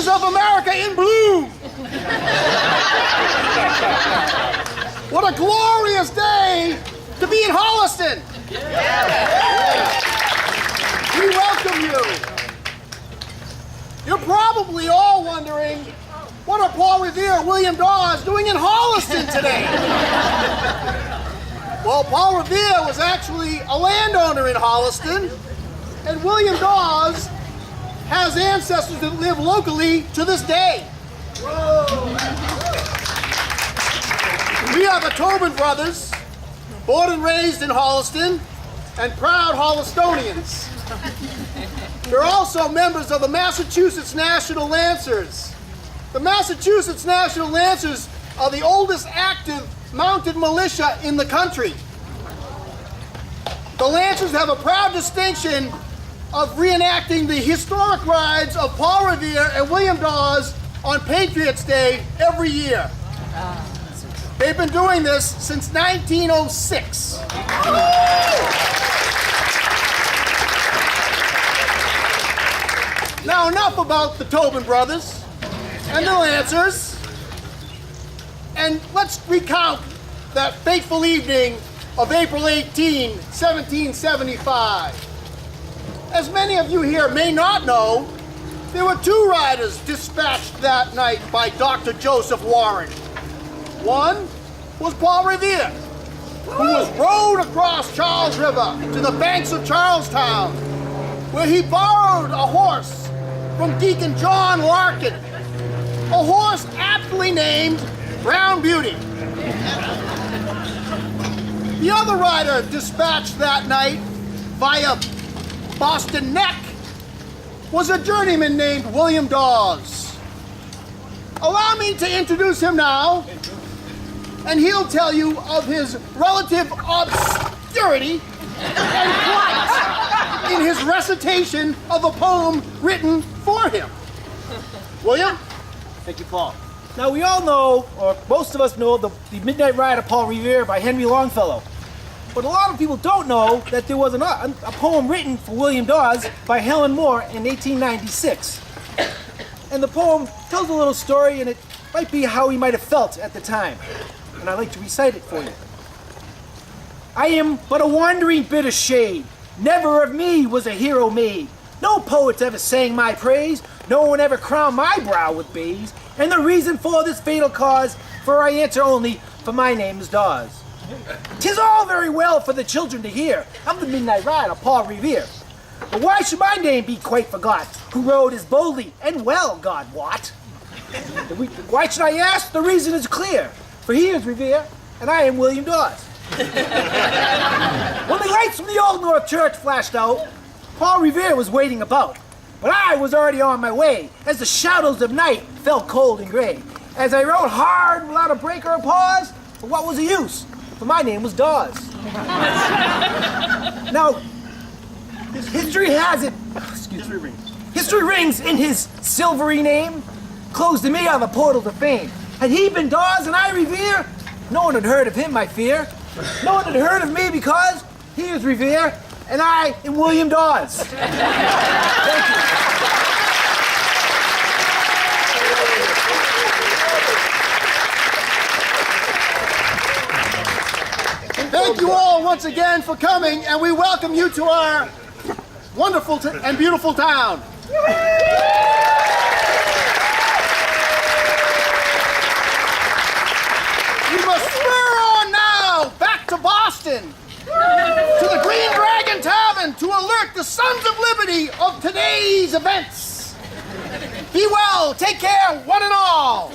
Of America in bloom. What a glorious day to be in Holliston. We welcome you. You're probably all wondering, what are Paul Revere and William Dawes doing in Holliston today? Well, Paul Revere was actually a landowner in Holliston, and William Dawes has ancestors that live locally to this day. We are the Tobin brothers, born and raised in Holliston, and proud Hollistonians. They're also members of the Massachusetts National Lancers. The Massachusetts National Lancers are the oldest active mounted militia in the country. The Lancers have a proud distinction of reenacting the historic rides of Paul Revere and William Dawes on Patriots' Day every year. They've been doing this since 1906. Now, enough about the Tobin brothers and the Lancers, and let's recount that fateful evening of April 18, 1775. As many of you here may not know, there were two riders dispatched that night by Dr. Joseph Warren. One was Paul Revere, who was rowed across Charles River to the banks of Charlestown, where he borrowed a horse from Deacon John Larkin, a horse aptly named Brown Beauty. The other rider dispatched that night via Boston Neck was a journeyman named William Dawes. Allow me to introduce him now, and he'll tell you of his relative obscurity and plight in his recitation of a poem written for him. William? Thank you, Paul. Now, we all know, or most of us know, the Midnight Ride of Paul Revere by Henry Longfellow. But a lot of people don't know that there was a poem written for William Dawes by Helen Moore in 1896. And the poem tells a little story, and it might be how he might have felt at the time. And I'd like to recite it for you. I am but a wandering bit of shade. Never of me was a hero made. No poets ever sang my praise. No one ever crowned my brow with bays. And the reason for this fatal cause, for I answer only, for my name is Dawes. 'Tis all very well for the children to hear of the Midnight Ride of Paul Revere. But why should my name be quite forgot, who rode as boldly and well, God wot? Why should I ask? The reason is clear, for he is Revere, and I am William Dawes. When the lights from the Old North Church flashed out, Paul Revere was waiting about, but I was already on my way, as the shadows of night fell cold and gray. As I rode hard without a break or a pause, but what was the use? For my name was Dawes. Now, history has it, history rings in his silvery name, closed to me are the portal to fame. Had he been Dawes and I Revere, no one had heard of him, I fear. No one had heard of me because he is Revere and I am William Dawes. Thank you. Thank you all once again for coming, and we welcome you to our wonderful and beautiful town. We must spur on now back to Boston, to the Green Dragon Tavern, to alert the Sons of Liberty of today's events. Be well, take care, one and all.